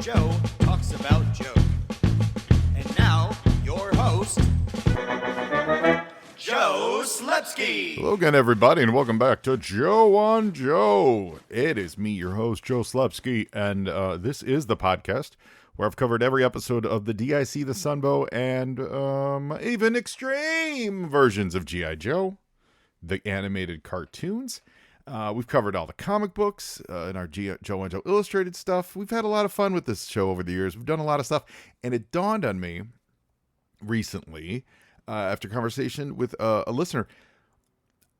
Joe talks about Joe. And now, your host, Joe Slepsky. Hello again, everybody, and welcome back to Joe on Joe. It is me, your host, Joe Slepsky, and this is the podcast where I've covered every episode of the DIC, the Sunbow, and even extreme versions of G.I. Joe, the animated cartoons. We've covered all the comic books and our Joe and Joe Illustrated stuff. We've had a lot of fun with this show over the years. We've done a lot of stuff, and it dawned on me recently, after conversation with a listener,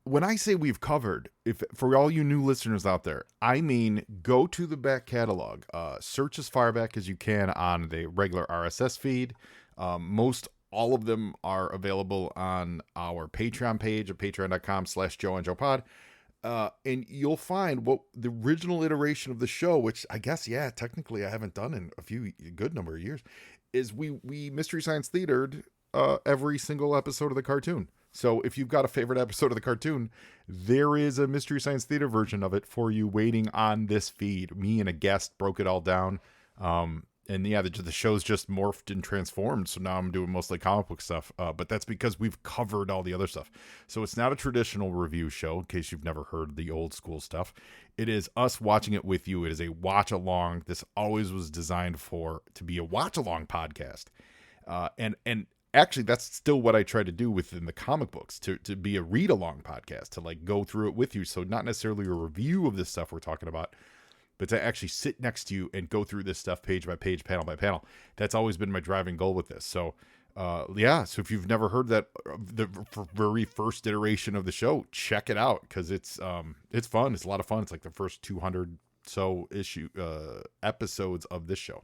when I say we've covered, if for all you new listeners out there, I mean go to the back catalog, search as far back as you can on the regular RSS feed. Most all of them are available on our Patreon page at patreon.com/JoeandJoePod. And you'll find what the original iteration of the show, which I guess, technically I haven't done in a good number of years, is we Mystery Science Theatered every single episode of the cartoon. So if you've got a favorite episode of the cartoon, there is a Mystery Science Theater version of it for you waiting on this feed. Me and a guest broke it all down. And yeah, the show's just morphed and transformed. So now I'm doing mostly comic book stuff. But that's because we've covered all the other stuff. So it's not a traditional review show, in case you've never heard the old school stuff. It is us watching it with you. It is a watch along. This always was designed to be a watch along podcast. And actually, that's still what I try to do within the comic books, to be a read along podcast, to like go through it with you. So not necessarily a review of this stuff we're talking about, but to actually sit next to you and go through this stuff page by page, panel by panel. That's always been my driving goal with this. So, so if you've never heard that, the very first iteration of the show, check it out, because it's fun. It's a lot of fun. It's like the first 200 episodes of this show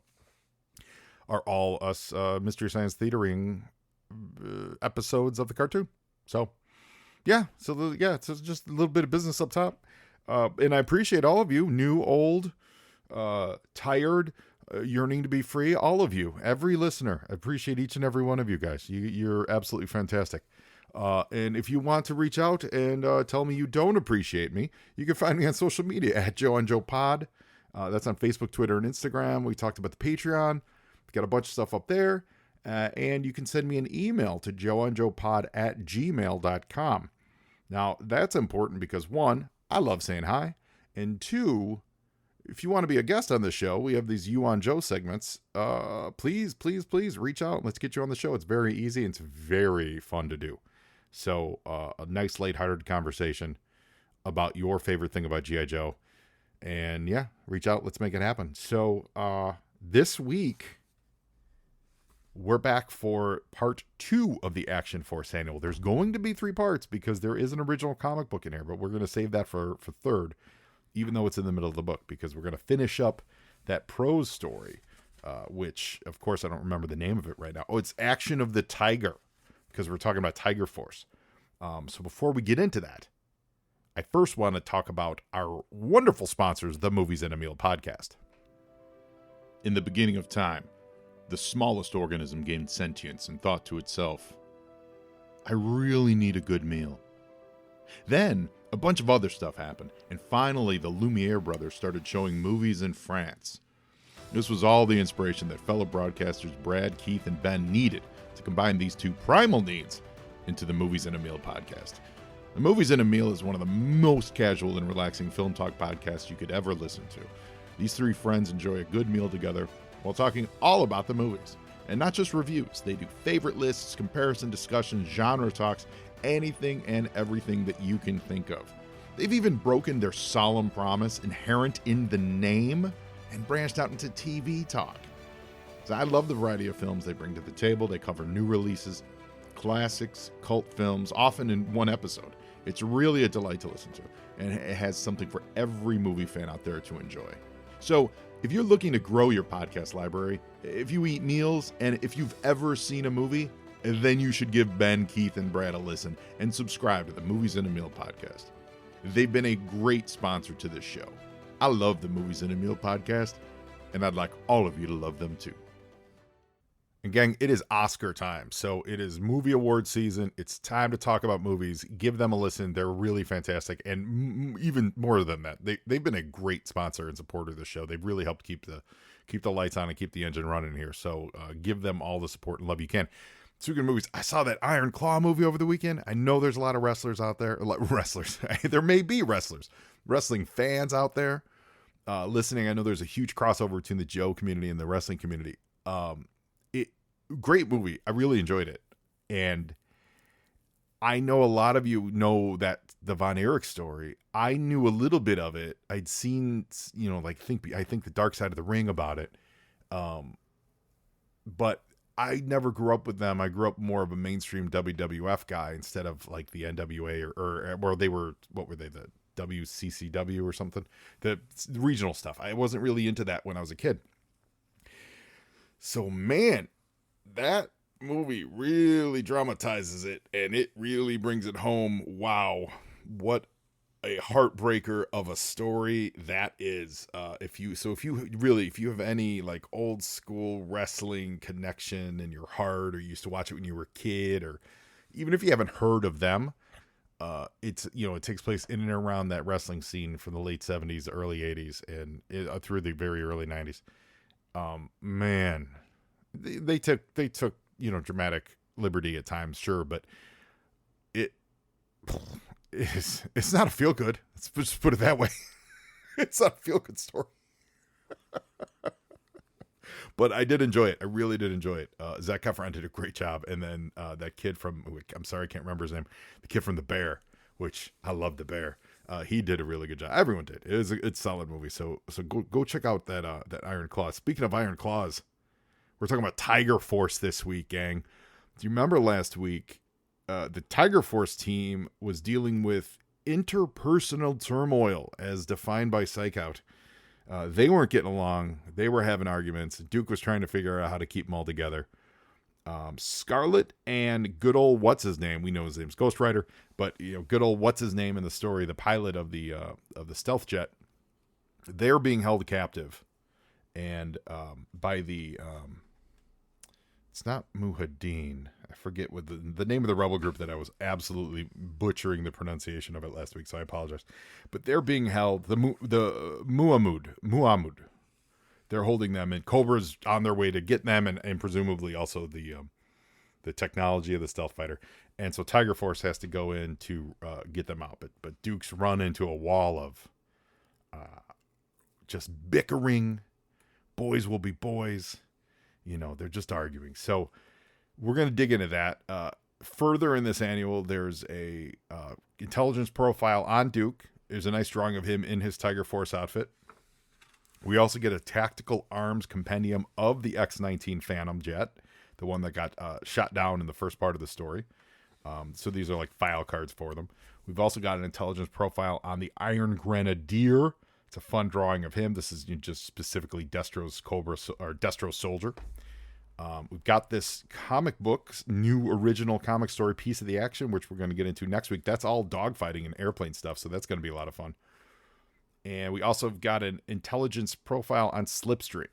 are all us Mystery Science Theatering episodes of the cartoon. So, it's just a little bit of business up top. And I appreciate all of you, new, old, tired, yearning to be free, all of you, every listener. I appreciate each and every one of you guys. You're absolutely fantastic. And if you want to reach out and tell me you don't appreciate me, you can find me on social media at Joe and Joe Pod. That's on Facebook, Twitter, and Instagram. We talked about the Patreon. We've got a bunch of stuff up there. And you can send me an email to joeandjoepod@gmail.com. Now, that's important because, one, I love saying hi. And two, if you want to be a guest on the show, we have these You on Joe segments. Please reach out. Let's get you on the show. It's very easy. And it's very fun to do. So a nice lighthearted conversation about your favorite thing about G.I. Joe. And yeah, reach out. Let's make it happen. So this week, we're back for part 2 of the Action Force Annual. There's going to be 3 parts because there is an original comic book in here, but we're going to save that for third, even though it's in the middle of the book, because we're going to finish up that prose story, which, of course, I don't remember the name of it right now. Oh, it's Action of the Tiger, because we're talking about Tiger Force. So before we get into that, I first want to talk about our wonderful sponsors, the Movies in a Meal podcast. In the beginning of time, the smallest organism gained sentience and thought to itself, I really need a good meal. Then, a bunch of other stuff happened, and finally the Lumiere brothers started showing movies in France. This was all the inspiration that fellow broadcasters Brad, Keith, and Ben needed to combine these two primal needs into the Movies in a Meal podcast. The Movies in a Meal is one of the most casual and relaxing film talk podcasts you could ever listen to. These 3 friends enjoy a good meal together while talking all about the movies. And not just reviews. They do favorite lists, comparison discussions, genre talks, anything and everything that you can think of. They've even broken their solemn promise inherent in the name and branched out into TV talk. So I love the variety of films they bring to the table. They cover new releases, classics, cult films, often in one episode. It's really a delight to listen to, and it has something for every movie fan out there to enjoy. So if you're looking to grow your podcast library, if you eat meals, and if you've ever seen a movie, then you should give Ben, Keith, and Brad a listen and subscribe to the Movies in a Meal podcast. They've been a great sponsor to this show. I love the Movies in a Meal podcast, and I'd like all of you to love them too. And gang, it is Oscar time. So it is movie award season. It's time to talk about movies. Give them a listen. They're really fantastic. And even more than that, they've been a great sponsor and supporter of the show. They've really helped keep keep the lights on and keep the engine running here. So give them all the support and love you can. Speaking of movies, I saw that Iron Claw movie over the weekend. I know there's a lot of wrestlers out there. Wrestlers. There may be wrestling fans out there listening. I know there's a huge crossover between the Joe community and the wrestling community. Great movie. I really enjoyed it. And I know a lot of you know that the Von Erich story. I knew a little bit of it. I'd seen, I think the Dark Side of the Ring about it. But I never grew up with them. I grew up more of a mainstream WWF guy instead of like the NWA or they were, what were they, the WCCW or something? The regional stuff. I wasn't really into that when I was a kid. So, man, that movie really dramatizes it, and it really brings it home. Wow, what a heartbreaker of a story that is. If you have any like old school wrestling connection in your heart, or you used to watch it when you were a kid, or even if you haven't heard of them, it takes place in and around that wrestling scene from the late 70s, early 80s, and through the very early 90s. Man, they took dramatic liberty at times, sure, but it's not a feel good. Let's just put it that way. It's not a feel good story. But I did enjoy it. I really did enjoy it. Zac Efron did a great job, and then that kid from, I'm sorry, I can't remember his name, the kid from The Bear, which I love The Bear. He did a really good job. Everyone did. It's a solid movie. So go check out that Iron Claw. Speaking of Iron Claws, we're talking about Tiger Force this week, gang. Do you remember last week? The Tiger Force team was dealing with interpersonal turmoil as defined by Psych Out. They weren't getting along. They were having arguments. Duke was trying to figure out how to keep them all together. Scarlet and good old what's his name? We know his name's Ghost Rider, but good old what's his name in the story, the pilot of the stealth jet. They're being held captive, and by the it's not Mujahideen. I forget what the name of the rebel group that I was absolutely butchering the pronunciation of it last week, so I apologize. But they're being held, the Muhammad. They're holding them, and Cobra's on their way to get them, and presumably also the technology of the stealth fighter. And so Tiger Force has to go in to get them out. But Duke's run into a wall of just bickering. Boys will be boys. They're just arguing. So we're going to dig into that. Further in this annual, there's a intelligence profile on Duke. There's a nice drawing of him in his Tiger Force outfit. We also get a tactical arms compendium of the X-19 Phantom jet, the one that got shot down in the first part of the story. So these are like file cards for them. We've also got an intelligence profile on the Iron Grenadier. It's a fun drawing of him. This is just specifically Destro's Cobra or Destro's soldier. We've got this comic book, new original comic story piece of the action, which we're going to get into next week. That's all dogfighting and airplane stuff, so that's going to be a lot of fun. And we also have got an intelligence profile on Slipstream,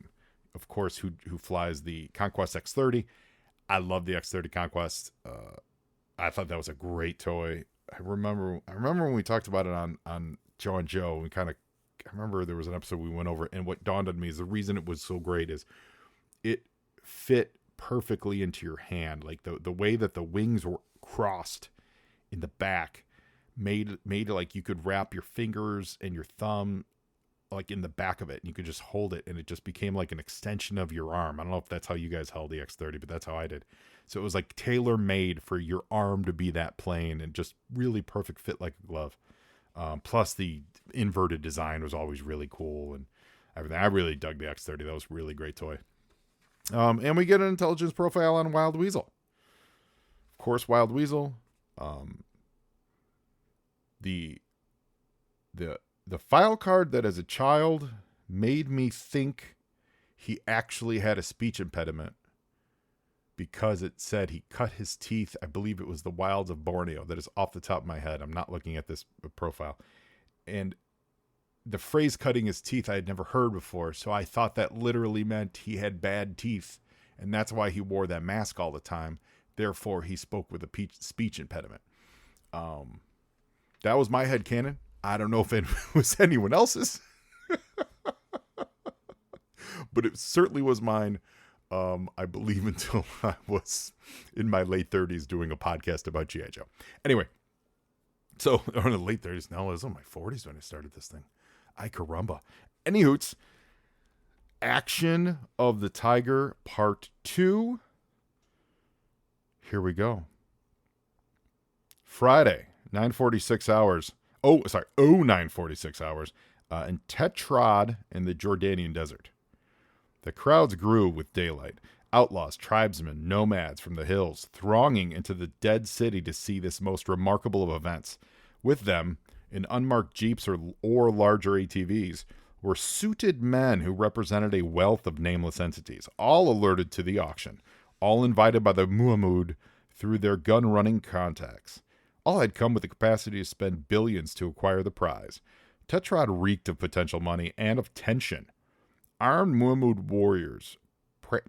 of course, who flies the Conquest X-30. I love the X-30 Conquest. I thought that was a great toy. I remember when we talked about it on Joe and Joe. I remember there was an episode we went over, and what dawned on me is the reason it was so great is it fit perfectly into your hand. Like the way that the wings were crossed in the back made it like you could wrap your fingers and your thumb like in the back of it, and you could just hold it, and it just became like an extension of your arm. I don't know if that's how you guys held the X-30, but that's how I did. So it was like tailor made for your arm to be that plane, and just really perfect fit like a glove. Plus the inverted design was always really cool and everything. I really dug the X-30. That was a really great toy. And we get an intelligence profile on Wild Weasel. Of course, Wild Weasel. The file card that as a child made me think he actually had a speech impediment because it said he cut his teeth. I believe it was the wilds of Borneo. That is off the top of my head. I'm not looking at this profile. And the phrase cutting his teeth I had never heard before, so I thought that literally meant he had bad teeth, and that's why he wore that mask all the time. Therefore, he spoke with a speech impediment. That was my headcanon. I don't know if it was anyone else's. But but it certainly was mine. I believe until I was in my late 30s doing a podcast about G.I. Joe. Anyway, so, or in the late 30s. No, I was in my 40s when I started this thing. Ay caramba. Anywhoots, Action of the Tiger Part 2. Here we go. Friday, 9:46 hours. 9:46 hours. In Tetrad in the Jordanian desert. The crowds grew with daylight. Outlaws, tribesmen, nomads from the hills, thronging into the dead city to see this most remarkable of events. With them, in unmarked jeeps or larger ATVs, were suited men who represented a wealth of nameless entities, all alerted to the auction, all invited by the Muhammad through their gun-running contacts. All had come with the capacity to spend billions to acquire the prize. Tetrad reeked of potential money and of tension. Armed Muhammad warriors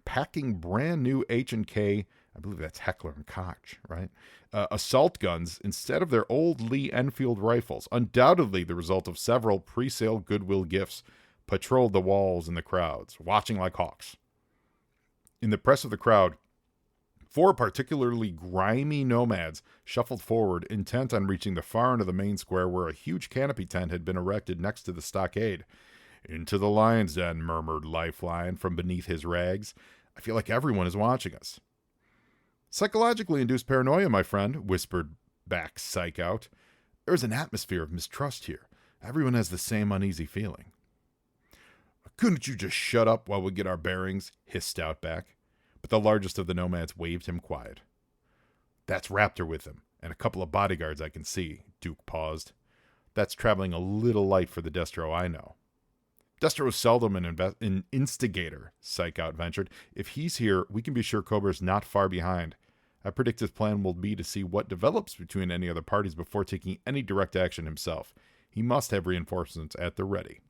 packing brand new H&K, I believe that's Heckler and Koch, right? Assault guns instead of their old Lee Enfield rifles, undoubtedly the result of several pre-sale Goodwill gifts, patrolled the walls and the crowds, watching like hawks. In the press of the crowd, 4 particularly grimy nomads shuffled forward, intent on reaching the far end of the main square where a huge canopy tent had been erected next to the stockade. "Into the lion's den," murmured Lifeline from beneath his rags. "I feel like everyone is watching us." "Psychologically induced paranoia, my friend," whispered back Psych Out. "There's an atmosphere of mistrust here. Everyone has the same uneasy feeling." "Couldn't you just shut up while we get our bearings?" hissed Outback. But the largest of the nomads waved him quiet. "That's Raptor with him, and a couple of bodyguards I can see." Duke paused. "That's traveling a little light for the Destro I know." "Destro's seldom an instigator," Psych Out ventured. "If he's here, we can be sure Cobra's not far behind. I predict his plan will be to see what develops between any other parties before taking any direct action himself. He must have reinforcements at the ready."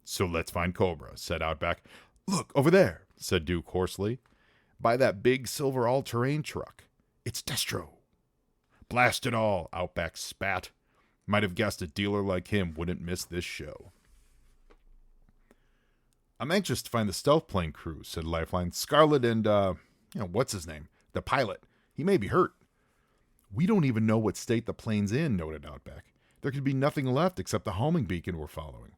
"So let's find Cobra," said Outback. "Look, over there," said Duke hoarsely. "By that big silver all-terrain truck. It's Destro." "Blast it all," Outback spat. "Might have guessed a dealer like him wouldn't miss this show." "I'm anxious to find the stealth plane crew," said Lifeline. "Scarlet and, what's his name? The pilot. He may be hurt." "We don't even know what state the plane's in," noted Outback. "There could be nothing left except the homing beacon we're following."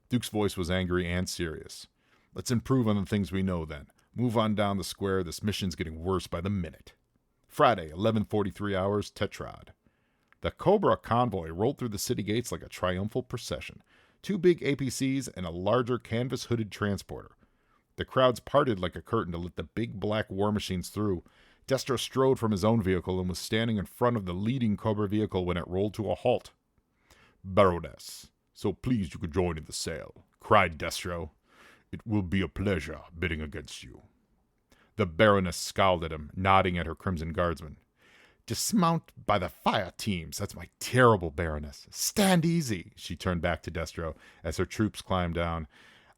Duke's voice was angry and serious. "Let's improve on the things we know, then. Move on down the square. This mission's getting worse by the minute." Friday, 11:43 hours, Tetrad. The Cobra convoy rolled through the city gates like a triumphal procession. 2 big APCs and a larger canvas-hooded transporter. The crowds parted like a curtain to let the big black war machines through. Destro strode from his own vehicle and was standing in front of the leading Cobra vehicle when it rolled to a halt. "Baroness, so pleased you could join in the sale," cried Destro. "It will be a pleasure bidding against you." The Baroness scowled at him, nodding at her Crimson Guardsmen. "Dismount by the fire teams. That's my terrible Baroness. Stand easy." She turned back to Destro as her troops climbed down.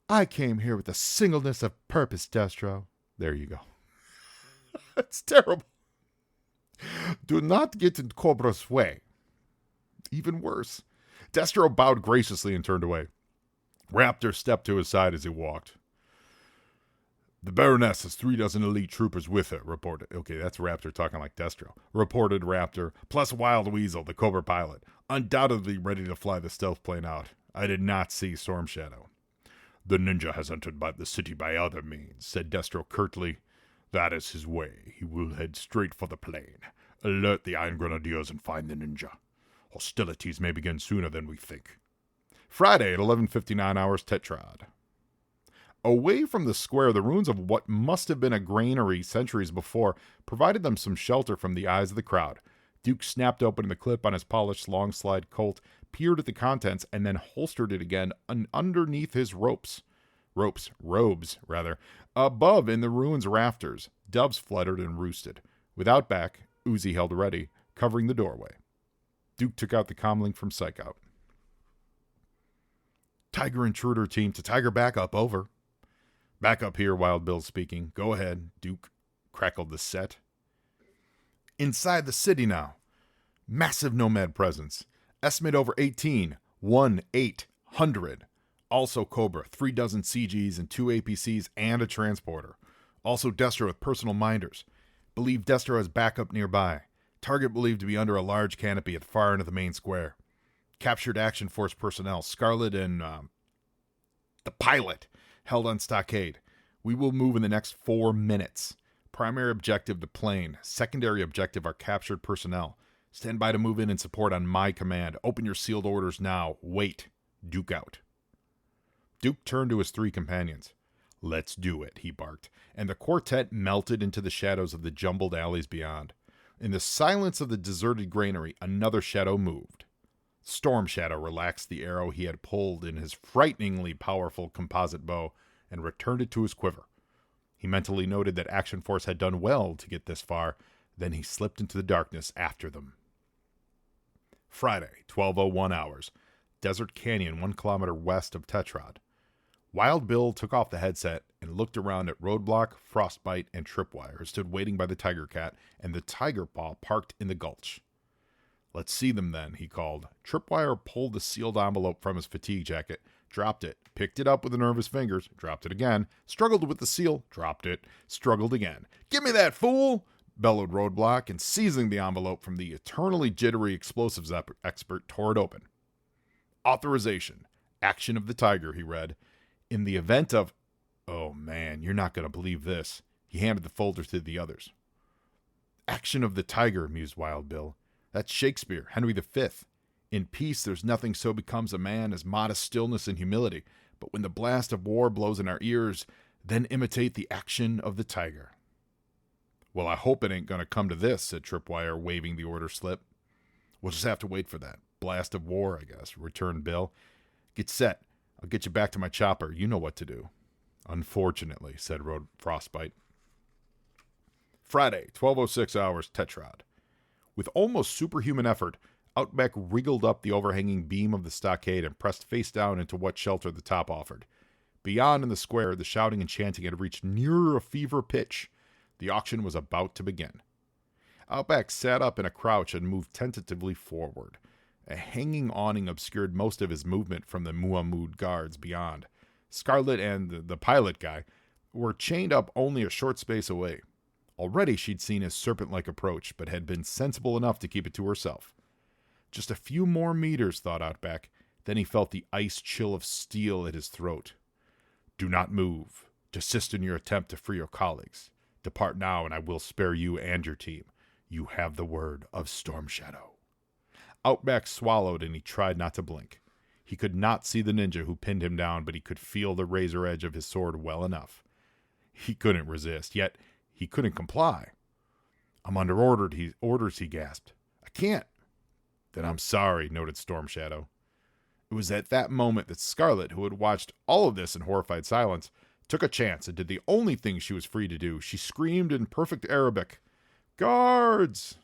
"I came here with a singleness of purpose, Destro." There you go. That's terrible. "Do not get in Cobra's way." Even worse. Destro bowed graciously and turned away. Raptor stepped to his side as he walked. "The Baroness has 36 elite troopers with her," reported. Okay, that's Raptor talking like Destro. Reported Raptor, plus Wild Weasel, the Cobra pilot, undoubtedly ready to fly the stealth plane out. I did not see Storm Shadow. "The ninja has entered the city by other means," said Destro curtly. "That is his way. He will head straight for the plane. Alert the Iron Grenadiers and find the ninja. Hostilities may begin sooner than we think." Friday at 11:59 hours, Tetrad. Away from the square, the ruins of what must have been a granary centuries before provided them some shelter from the eyes of the crowd. Duke snapped open the clip on his polished long-slide Colt, peered at the contents, and then holstered it again underneath his robes. Above, in the ruins' rafters, doves fluttered and roosted. With Outback, Uzi held ready, covering the doorway. Duke took out the comlink from Psych Out. "Tiger Intruder team to Tiger backup, over." "Backup here," Wild Bill speaking. "Go ahead," Duke crackled the set. Inside the city now. Massive nomad presence. Estimate over 18. 1-800. Also Cobra, 3 dozen CGs and 2 APCs and a transporter. Also Destro with personal minders. Believe Destro has backup nearby. Target believed to be under a large canopy at the far end of the main square. Captured Action Force personnel, Scarlet and the pilot, held on stockade. We will move in the next 4 minutes. Primary objective, the plane. Secondary objective, our captured personnel. Stand by to move in and support on my command. Open your sealed orders now. Wait. Duke out. Duke turned to his 3 companions. Let's do it, he barked, and the quartet melted into the shadows of the jumbled alleys beyond. In the silence of the deserted granary, another shadow moved. Storm Shadow relaxed the arrow he had pulled in his frighteningly powerful composite bow and returned it to his quiver. He mentally noted that Action Force had done well to get this far, then he slipped into the darkness after them. Friday, 12:01 hours. Desert Canyon, 1 kilometer west of Tetrad. Wild Bill took off the headset and looked around at Roadblock, Frostbite, and Tripwire, who stood waiting by the Tiger Cat and the Tiger Paw parked in the gulch. Let's see them then, he called. Tripwire pulled the sealed envelope from his fatigue jacket, dropped it, picked it up with nervous fingers, dropped it again, struggled with the seal, dropped it, struggled again. Give me that, fool! Bellowed Roadblock, and seizing the envelope from the eternally jittery explosives expert, tore it open. Authorization. Action of the Tiger, he read. In the event of... Oh, man, you're not going to believe this. He handed the folder to the others. Action of the Tiger, mused Wild Bill. That's Shakespeare, Henry V. In peace, there's nothing so becomes a man as modest stillness and humility. But when the blast of war blows in our ears, then imitate the action of the tiger. Well, I hope it ain't going to come to this, said Tripwire, waving the order slip. We'll just have to wait for that. Blast of war, I guess, returned Bill. Get set. I'll get you back to my chopper. You know what to do. Unfortunately, said Frostbite. Friday, 12:06 hours, Tetrad. With almost superhuman effort, Outback wriggled up the overhanging beam of the stockade and pressed face down into what shelter the top offered. Beyond in the square, the shouting and chanting had reached nearer a fever pitch. The auction was about to begin. Outback sat up in a crouch and moved tentatively forward. A hanging awning obscured most of his movement from the Muamud guards beyond. Scarlet and the pilot guy were chained up only a short space away. Already she'd seen his serpent-like approach, but had been sensible enough to keep it to herself. Just a few more meters, thought Outback. Then he felt the ice chill of steel at his throat. Do not move. Desist in your attempt to free your colleagues. Depart now, and I will spare you and your team. You have the word of Storm Shadow. Outback swallowed, and he tried not to blink. He could not see the ninja who pinned him down, but he could feel the razor edge of his sword well enough. He couldn't resist, yet he couldn't comply. I'm under orders, he gasped. I can't. Then I'm sorry, noted Storm Shadow. It was at that moment that Scarlet, who had watched all of this in horrified silence, took a chance and did the only thing she was free to do. She screamed in perfect Arabic, Guards!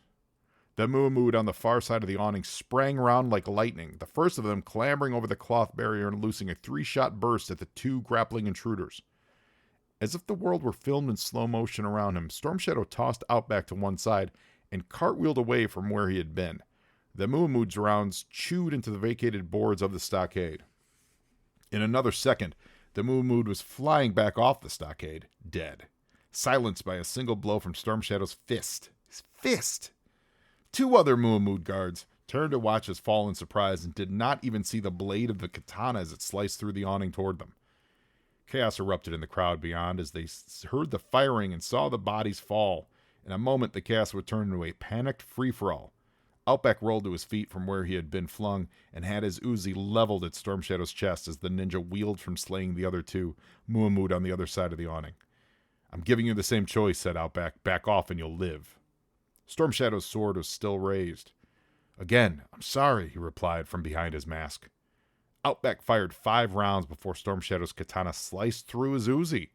The Muamud on the far side of the awning sprang around like lightning, the first of them clambering over the cloth barrier and loosing a 3-shot burst at the 2 grappling intruders. As if the world were filmed in slow motion around him, Storm Shadow tossed Outback to one side and cartwheeled away from where he had been. The Muamud's rounds chewed into the vacated boards of the stockade. In another second, the Muamud was flying back off the stockade, dead, silenced by a single blow from Storm Shadow's fist. His fist! 2 other Muamud guards turned to watch his fall in surprise and did not even see the blade of the katana as it sliced through the awning toward them. Chaos erupted in the crowd beyond as they heard the firing and saw the bodies fall. In a moment, the chaos would turn into a panicked free-for-all. Outback rolled to his feet from where he had been flung and had his Uzi leveled at Storm Shadow's chest as the ninja wheeled from slaying the other 2, Muamud on the other side of the awning. I'm giving you the same choice, said Outback. Back off and you'll live. Storm Shadow's sword was still raised. Again, I'm sorry, he replied from behind his mask. Outback fired 5 rounds before Storm Shadow's katana sliced through his Uzi.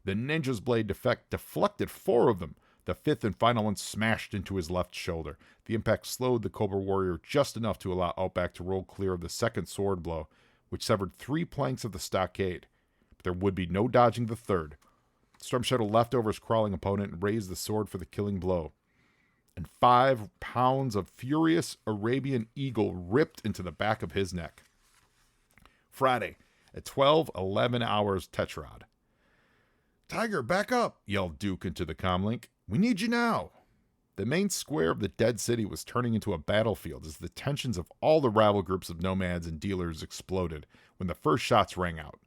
The ninja's blade deflected 4 of them. The 5th and final one smashed into his left shoulder. The impact slowed the Cobra warrior just enough to allow Outback to roll clear of the second sword blow, which severed 3 planks of the stockade. But there would be no dodging the 3rd. Storm Shadow leapt over his crawling opponent and raised the sword for the killing blow. And 5 pounds of furious Arabian eagle ripped into the back of his neck. Friday, at 12:11 hours Tetrad. "Tiger, back up!" yelled Duke into the comlink. "We need you now!" The main square of the dead city was turning into a battlefield as the tensions of all the rival groups of nomads and dealers exploded when the first shots rang out.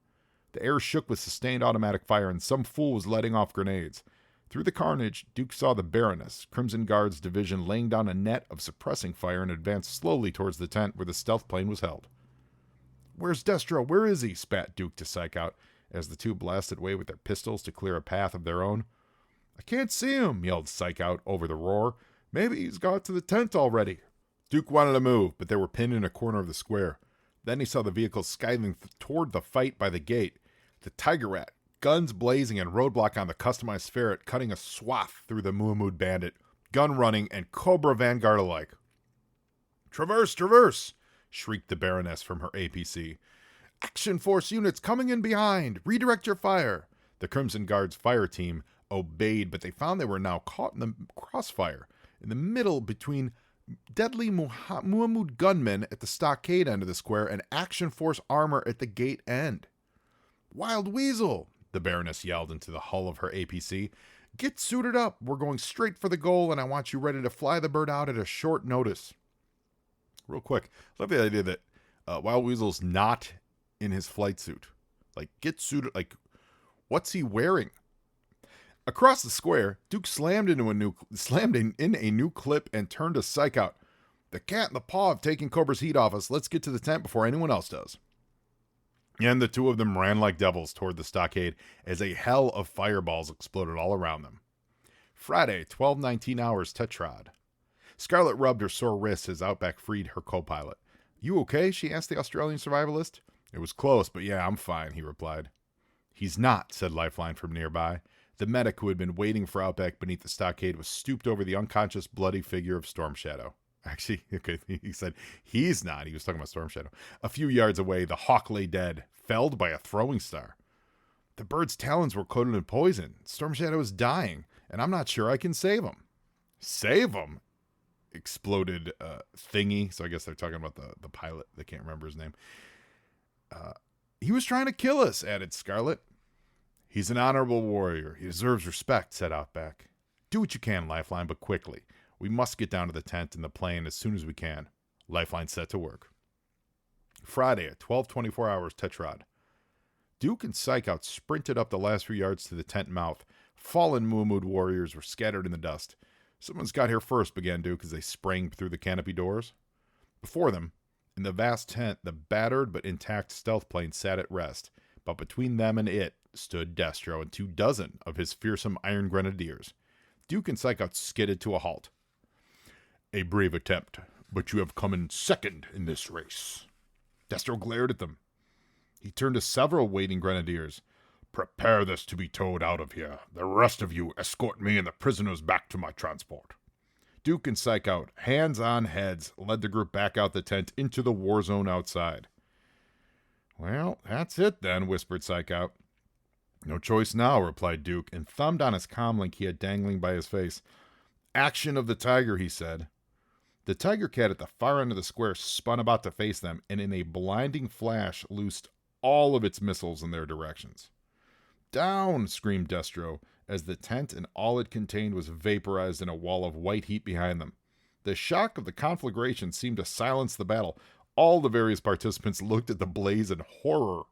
The air shook with sustained automatic fire, and some fool was letting off grenades. Through the carnage, Duke saw the Baroness, Crimson Guard's division, laying down a net of suppressing fire and advanced slowly towards the tent where the stealth plane was held. "Where's Destro? Where is he?" spat Duke to Psych Out as the two blasted away with their pistols to clear a path of their own. "I can't see him," yelled Psych Out over the roar. "Maybe he's got to the tent already." Duke wanted to move, but they were pinned in a corner of the square. Then he saw the vehicle skiving toward the fight by the gate. The Tiger Rat, guns blazing and roadblock on the customized ferret, cutting a swath through the Muamud bandit, gun running and Cobra Vanguard alike. "Traverse, traverse!" shrieked the Baroness from her APC. "Action Force units coming in behind! Redirect your fire!" The Crimson Guard's fire team obeyed, but they found they were now caught in the crossfire, in the middle between deadly Muamud gunmen at the stockade end of the square and Action Force armor at the gate end. "Wild Weasel!" the Baroness yelled into the hull of her APC. "Get suited up! We're going straight for the goal, and I want you ready to fly the bird out at a short notice." Real quick, I love the idea that Wild Weasel's not in his flight suit. Like, get suited. Like, what's he wearing? Across the square, Duke slammed in a new clip and turned to Psych Out. "The cat and the paw have taken Cobra's heat off us. Let's get to the tent before anyone else does." And the two of them ran like devils toward the stockade as a hell of fireballs exploded all around them. Friday, 12:19 hours Tetrad. Scarlet rubbed her sore wrists as Outback freed her co-pilot. "You okay?" she asked the Australian survivalist. "It was close, but yeah, I'm fine," he replied. "He's not," said Lifeline from nearby. The medic who had been waiting for Outback beneath the stockade was stooped over the unconscious, bloody figure of Storm Shadow. Actually, okay, he said he's not. He was talking about Storm Shadow. A few yards away, the hawk lay dead, felled by a throwing star. "The bird's talons were coated in poison. Storm Shadow is dying, and I'm not sure I can save him." "Save him?" exploded Thingy. So I guess they're talking about the pilot. They can't remember his name. "He was trying to kill us," added Scarlet. "He's an honorable warrior. He deserves respect," said Outback. "Do what you can, Lifeline, but quickly. We must get down to the tent and the plane as soon as we can." Lifeline set to work. Friday at 12:24 hours Tetrad. Duke and Psych Out sprinted up the last few yards to the tent mouth. Fallen Muamud warriors were scattered in the dust. "Someone's got here first," began Duke as they sprang through the canopy doors. Before them, in the vast tent, the battered but intact stealth plane sat at rest, but between them and it stood Destro and 24 of his fearsome Iron Grenadiers. Duke and Psych Out skidded to a halt. "A brave attempt, but you have come in second in this race." Destro glared at them. He turned to several waiting Grenadiers. "Prepare this to be towed out of here. The rest of you escort me and the prisoners back to my transport." Duke and Psych Out, hands on heads, led the group back out the tent into the war zone outside. "Well, that's it then," whispered Psych Out. "No choice now," replied Duke, and thumbed on his comlink he had dangling by his face. "Action of the Tiger," he said. The Tiger Cat at the far end of the square spun about to face them, and in a blinding flash loosed all of its missiles in their directions. "Down!" screamed Destro, as the tent and all it contained was vaporized in a wall of white heat behind them. The shock of the conflagration seemed to silence the battle. All the various participants looked at the blaze in horror.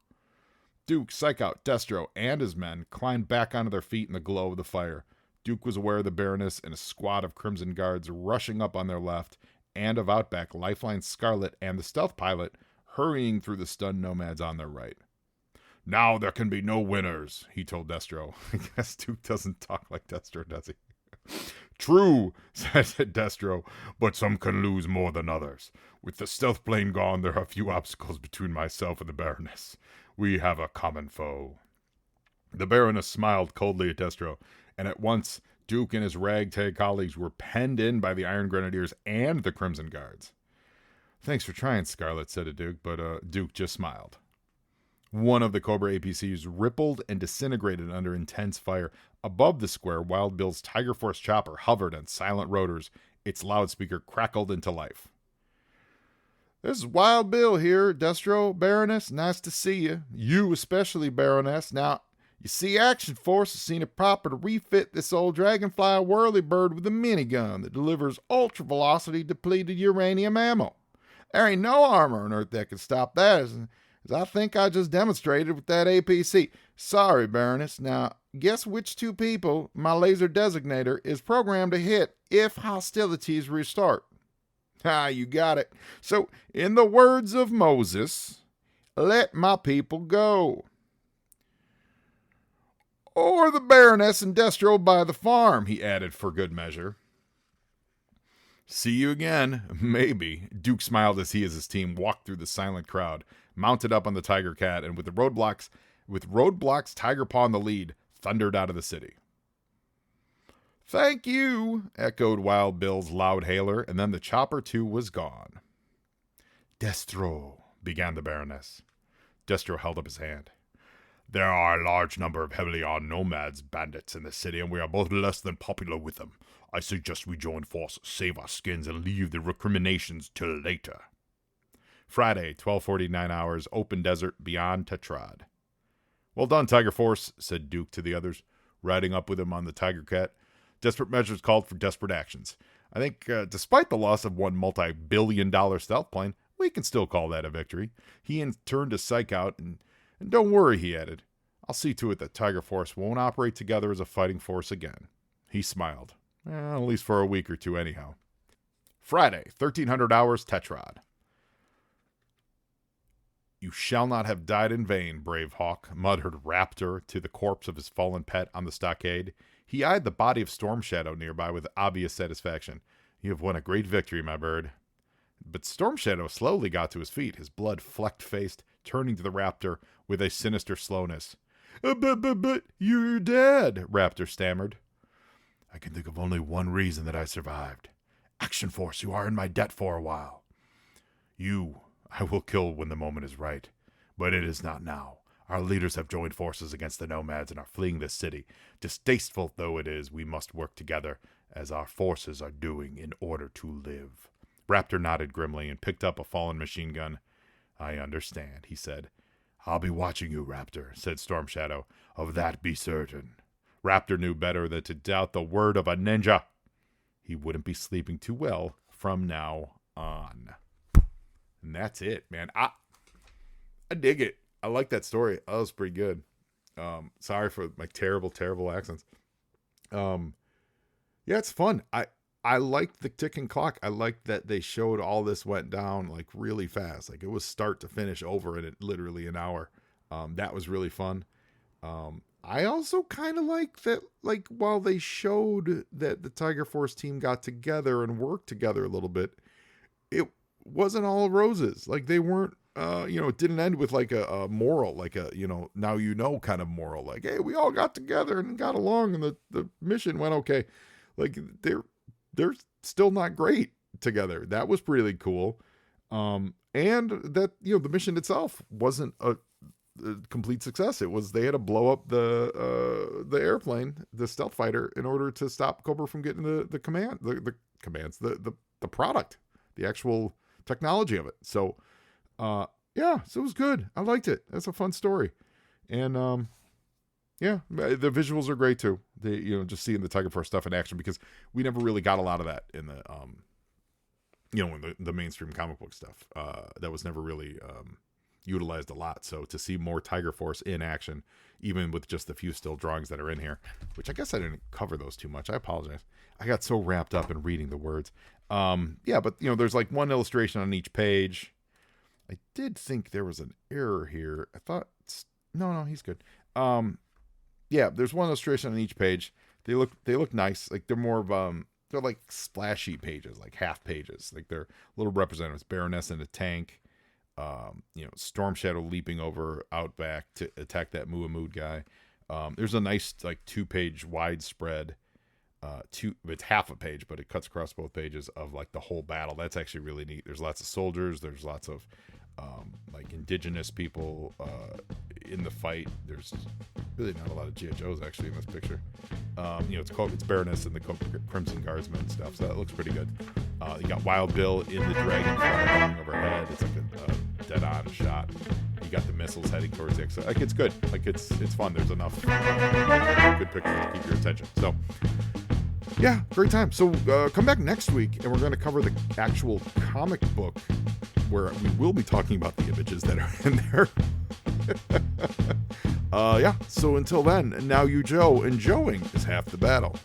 Duke, Psych Out, Destro, and his men climbed back onto their feet in the glow of the fire. Duke was aware of the Baroness and a squad of Crimson Guards rushing up on their left, and of Outback, Lifeline, Scarlet, and the stealth pilot hurrying through the stunned nomads on their right. "Now there can be no winners," he told Destro. I guess Duke doesn't talk like Destro, does he? "True," said Destro, "but some can lose more than others. With the stealth plane gone, there are few obstacles between myself and the Baroness. We have a common foe." The Baroness smiled coldly at Destro, and at once Duke and his ragtag colleagues were penned in by the Iron Grenadiers and the Crimson Guards. "Thanks for trying," Scarlet said to Duke, but Duke just smiled. One of the Cobra APCs rippled and disintegrated under intense fire. Above the square, Wild Bill's Tiger Force chopper hovered on silent rotors. Its loudspeaker crackled into life. This is Wild Bill here, Destro, Baroness. Nice to see you. You especially, Baroness. Now, you see, Action Force has seen it proper to refit this old Dragonfly Whirlybird with a minigun that delivers ultra-velocity depleted uranium ammo. There ain't no armor on Earth that can stop that, as I think I just demonstrated with that APC. Sorry, Baroness. Now, guess which two people my laser designator is programmed to hit if hostilities restart? Ah, you got it. So, in the words of Moses, let my people go. Or the Baroness and Destro by the farm, he added for good measure. See you again, maybe. Duke smiled as he and his team walked through the silent crowd, mounted up on the Tiger Cat, and with roadblocks Tiger Paw in the lead, thundered out of the city. Thank you, echoed Wild Bill's loud hailer, and then the chopper too was gone. Destro, began the Baroness. Destro held up his hand. There are a large number of heavily armed nomads, bandits in the city, and we are both less than popular with them. I suggest we join forces, save our skins, and leave the recriminations till later. Friday, 12:49 hours, open desert beyond Tetrad. Well done, Tiger Force, said Duke to the others, riding up with him on the Tiger Cat. Desperate measures called for desperate actions. I think, despite the loss of one multi-billion-dollar stealth plane, we can still call that a victory. He turned to psych out, and don't worry, he added. I'll see to it that Tiger Force won't operate together as a fighting force again. He smiled. At least for a week or two anyhow. Friday, 1300 hours, Tetrad. You shall not have died in vain, brave hawk, muttered Raptor to the corpse of his fallen pet on the stockade. He eyed the body of Storm Shadow nearby with obvious satisfaction. You have won a great victory, my bird. But Storm Shadow slowly got to his feet, his blood flecked-faced, turning to the Raptor with a sinister slowness. But you're dead, Raptor stammered. I can think of only one reason that I survived. Action Force, you are in my debt for a while. You, I will kill when the moment is right, but it is not now. Our leaders have joined forces against the nomads and are fleeing this city. Distasteful though it is, we must work together, as our forces are doing, in order to live. Raptor nodded grimly and picked up a fallen machine gun. I understand, he said. I'll be watching you, Raptor, said Storm Shadow. Of that be certain. Raptor knew better than to doubt the word of a ninja. He wouldn't be sleeping too well from now on. And that's it, man. I dig it. I like that story. That was pretty good. Sorry for my terrible accents. Yeah, it's fun. I liked the ticking clock. I liked that they showed all this went down like really fast. Like it was start to finish over in it literally an hour. That was really fun. I also kind of like that, like, while they showed that the Tiger Force team got together and worked together a little bit, it wasn't all roses. Like, they weren't, it didn't end with, like, a moral, like a, now you know kind of moral. Like, hey, we all got together and got along and the mission went okay. Like, they're still not great together. That was really cool. And that, the mission itself wasn't a complete success. It was they had to blow up the airplane, the stealth fighter, in order to stop Cobra from getting the commands, the product, the actual technology of it. So so it was good. I liked it. That's a fun story. And the visuals are great too. They, just seeing the Tiger Force stuff in action, because we never really got a lot of that in the in the mainstream comic book stuff. That was never really utilized a lot. So to see more Tiger Force in action, even with just the few still drawings that are in here, which I guess I didn't cover those too much. I apologize. I got so wrapped up in reading the words. But there's like one illustration on each page. I did think there was an error here. I thought, no, he's good. There's one illustration on each page. They look nice. Like they're more of they're like splashy pages, like half pages. Like they're little representatives. Baroness in a tank. Storm Shadow leaping over Outback to attack that Muamud guy. There's a nice like 2-page widespread. It's half a page, but it cuts across both pages of like the whole battle. That's actually really neat. There's lots of soldiers. There's lots of like indigenous people, in the fight. There's really not a lot of G.I. Joes actually in this picture. It's Baroness and the Crimson Guardsmen and stuff, so that looks pretty good. You got Wild Bill in the dragon flying overhead. It's like a dead-on shot. You got the missiles heading towards the exit. Like, it's good. Like, it's fun. There's enough good pictures to keep your attention. So, yeah, great time. So, come back next week, and we're going to cover the actual comic book, where we will be talking about the images that are in there. So until then, now you Joe, and Joeing is half the battle.